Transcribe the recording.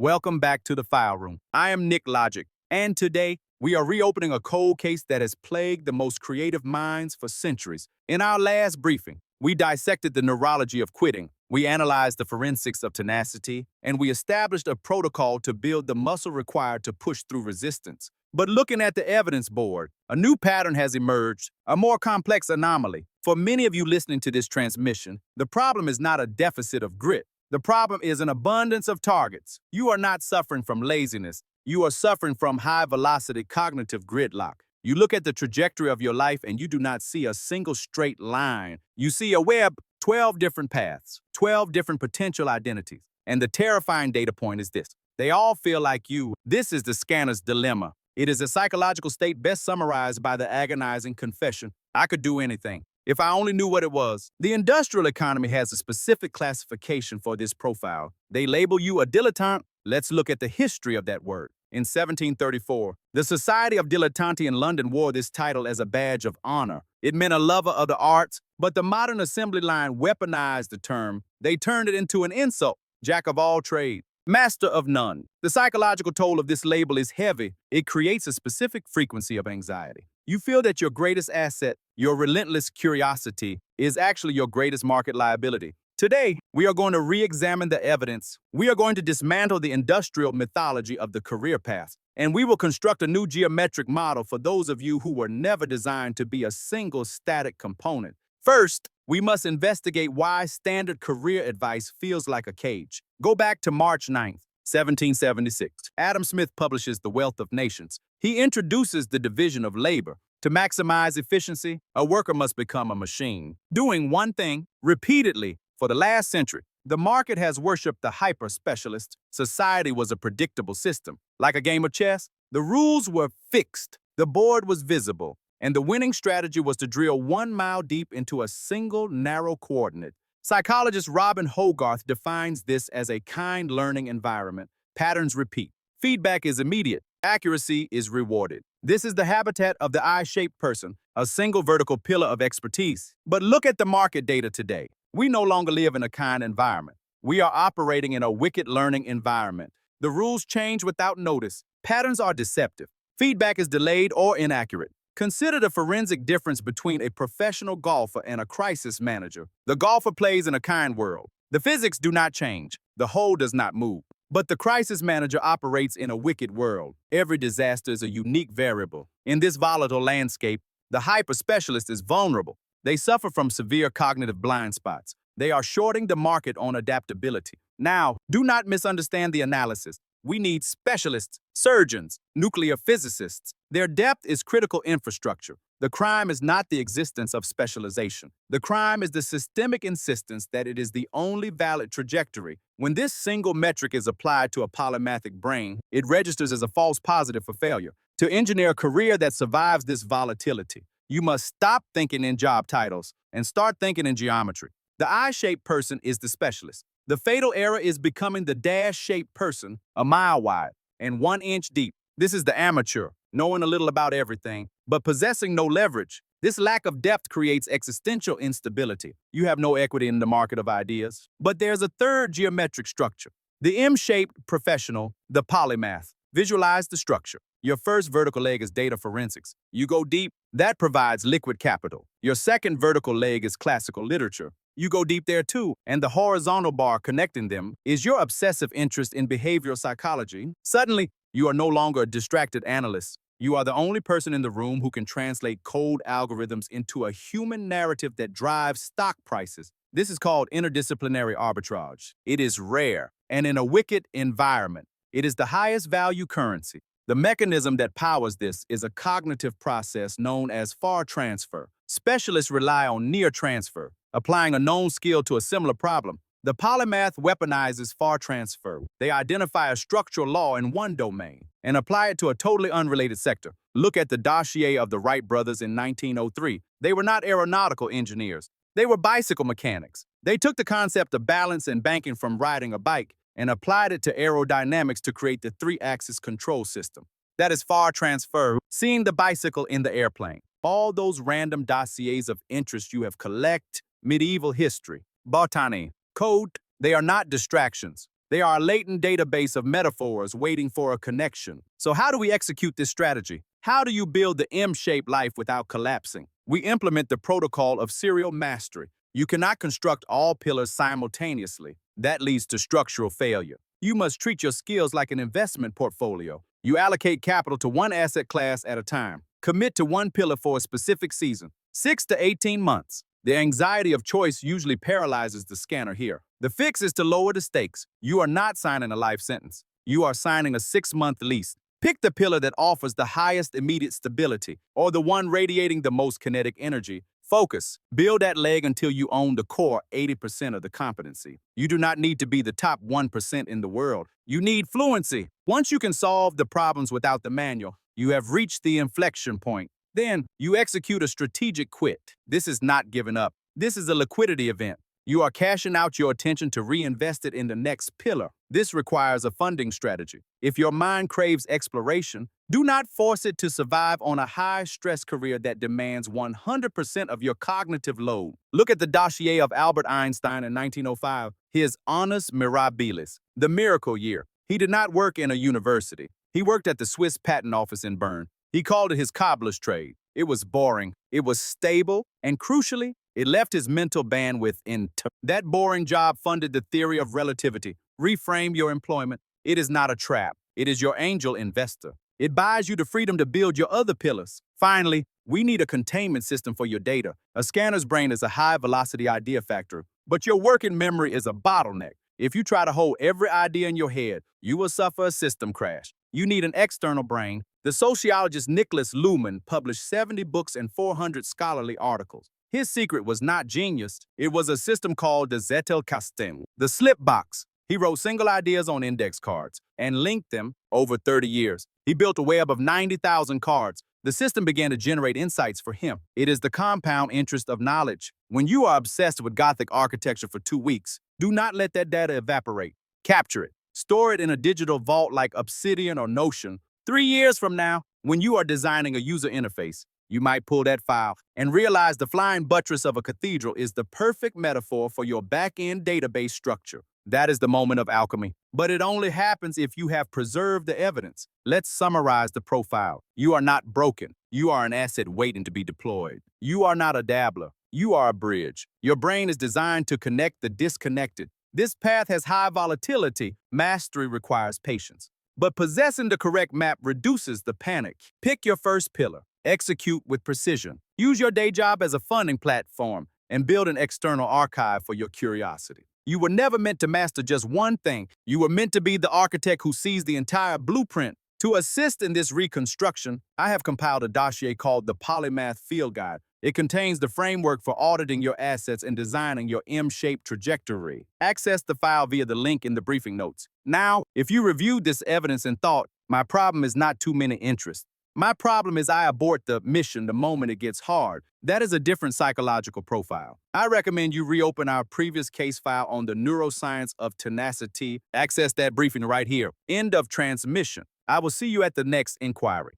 Welcome back to the file room. I am Nick Logic, and today we are reopening a cold case that has plagued the most creative minds for centuries. In our last briefing, we dissected the neurology of quitting, we analyzed the forensics of tenacity, and we established a protocol to build the muscle required to push through resistance. But looking at the evidence board, a new pattern has emerged, a more complex anomaly. For many of you listening to this transmission, the problem is not a deficit of grit. The problem is an abundance of targets. You are not suffering from laziness. You are suffering from high-velocity cognitive gridlock. You look at the trajectory of your life and you do not see a single straight line. You see a web, 12 different paths, 12 different potential identities. And the terrifying data point is this. They all feel like you. This is the scanner's dilemma. It is a psychological state best summarized by the agonizing confession, I could do anything if I only knew what it was. The industrial economy has a specific classification for this profile. They label you a dilettante. Let's look at the history of that word. In 1734, the Society of Dilettanti in London wore this title as a badge of honor. It meant a lover of the arts, but the modern assembly line weaponized the term. They turned it into an insult, jack of all trades, master of none. The psychological toll of this label is heavy. It creates a specific frequency of anxiety. You feel that your greatest asset, your relentless curiosity, is actually your greatest market liability. Today, we are going to re-examine the evidence. We are going to dismantle the industrial mythology of the career path, and we will construct a new geometric model for those of you who were never designed to be a single static component. First, we must investigate why standard career advice feels like a cage. Go back to March 9th, 1776. Adam Smith publishes The Wealth of Nations. He introduces the division of labor. To maximize efficiency, a worker must become a machine, doing one thing repeatedly. For the last century, the market has worshipped the hyper-specialist. Society was a predictable system. Like a game of chess, the rules were fixed, the board was visible, and the winning strategy was to drill 1 mile deep into a single narrow coordinate. Psychologist Robin Hogarth defines this as a kind learning environment. Patterns repeat. Feedback is immediate. Accuracy is rewarded. This is the habitat of the I-shaped person, a single vertical pillar of expertise. But look at the market data today. We no longer live in a kind environment. We are operating in a wicked learning environment. The rules change without notice. Patterns are deceptive. Feedback is delayed or inaccurate. Consider the forensic difference between a professional golfer and a crisis manager. The golfer plays in a kind world. The physics do not change. The hole does not move. But the crisis manager operates in a wicked world. Every disaster is a unique variable. In this volatile landscape, the hyper-specialist is vulnerable. They suffer from severe cognitive blind spots. They are shorting the market on adaptability. Now, do not misunderstand the analysis. We need specialists, surgeons, nuclear physicists. Their depth is critical infrastructure. The crime is not the existence of specialization. The crime is the systemic insistence that it is the only valid trajectory. When this single metric is applied to a polymathic brain, it registers as a false positive for failure. To engineer a career that survives this volatility, you must stop thinking in job titles and start thinking in geometry. The I-shaped person is the specialist. The fatal error is becoming the dash-shaped person, a mile wide and 1 inch deep. This is the amateur, knowing a little about everything, but possessing no leverage. This lack of depth creates existential instability. You have no equity in the market of ideas. But there's a third geometric structure. The M-shaped professional, the polymath. Visualize the structure. Your first vertical leg is data forensics. You go deep, that provides liquid capital. Your second vertical leg is classical literature. You go deep there too, and the horizontal bar connecting them is your obsessive interest in behavioral psychology. Suddenly, you are no longer a distracted analyst. You are the only person in the room who can translate cold algorithms into a human narrative that drives stock prices. This is called interdisciplinary arbitrage. It is rare, and in a wicked environment, it is the highest value currency. The mechanism that powers this is a cognitive process known as far transfer. Specialists rely on near transfer, applying a known skill to a similar problem. The polymath weaponizes far transfer. They identify a structural law in one domain and apply it to a totally unrelated sector. Look at the dossier of the Wright brothers in 1903. They were not aeronautical engineers. They were bicycle mechanics. They took the concept of balance and banking from riding a bike and applied it to aerodynamics to create the 3-axis control system. That is far transfer, seeing the bicycle in the airplane. All those random dossiers of interest you have collected, medieval history, botany, code, they are not distractions. They are a latent database of metaphors waiting for a connection. So how do we execute this strategy? How do you build the M-shaped life without collapsing? We implement the protocol of serial mastery. You cannot construct all pillars simultaneously. That leads to structural failure. You must treat your skills like an investment portfolio. You allocate capital to one asset class at a time. Commit to one pillar for a specific season, 6 to 18 months. The anxiety of choice usually paralyzes the scanner here. The fix is to lower the stakes. You are not signing a life sentence. You are signing a 6-month lease. Pick the pillar that offers the highest immediate stability or the one radiating the most kinetic energy. Focus. Build that leg until you own the core 80% of the competency. You do not need to be the top 1% in the world. You need fluency. Once you can solve the problems without the manual, you have reached the inflection point. Then you execute a strategic quit. This is not giving up. This is a liquidity event. You are cashing out your attention to reinvest it in the next pillar. This requires a funding strategy. If your mind craves exploration, do not force it to survive on a high-stress career that demands 100% of your cognitive load. Look at the dossier of Albert Einstein in 1905, his Annus Mirabilis, the miracle year. He did not work in a university. He worked at the Swiss Patent Office in Bern. He called it his cobbler's trade. It was boring, it was stable, and crucially, it left his mental bandwidth intact. That boring job funded the theory of relativity. Reframe your employment. It is not a trap. It is your angel investor. It buys you the freedom to build your other pillars. Finally, we need a containment system for your data. A scanner's brain is a high-velocity idea factory, but your working memory is a bottleneck. If you try to hold every idea in your head, you will suffer a system crash. You need an external brain. The sociologist Nicholas Luhmann published 70 books and 400 scholarly articles. His secret was not genius. It was a system called the Zettelkasten, the slip box. He wrote single ideas on index cards and linked them over 30 years. He built a web of 90,000 cards. The system began to generate insights for him. It is the compound interest of knowledge. When you are obsessed with Gothic architecture for 2 weeks, do not let that data evaporate. Capture it. Store it in a digital vault like Obsidian or Notion. 3 years from now, when you are designing a user interface, you might pull that file and realize the flying buttress of a cathedral is the perfect metaphor for your back-end database structure. That is the moment of alchemy. But it only happens if you have preserved the evidence. Let's summarize the profile. You are not broken. You are an asset waiting to be deployed. You are not a dabbler. You are a bridge. Your brain is designed to connect the disconnected. This path has high volatility. Mastery requires patience. But possessing the correct map reduces the panic. Pick your first pillar. Execute with precision. Use your day job as a funding platform and build an external archive for your curiosity. You were never meant to master just one thing. You were meant to be the architect who sees the entire blueprint. To assist in this reconstruction, I have compiled a dossier called the Polymath Field Guide. It contains the framework for auditing your assets and designing your M-shaped trajectory. Access the file via the link in the briefing notes. Now, if you reviewed this evidence and thought, my problem is not too many interests. My problem is I abort the mission the moment it gets hard. That is a different psychological profile. I recommend you reopen our previous case file on the neuroscience of tenacity. Access that briefing right here. End of transmission. I will see you at the next inquiry.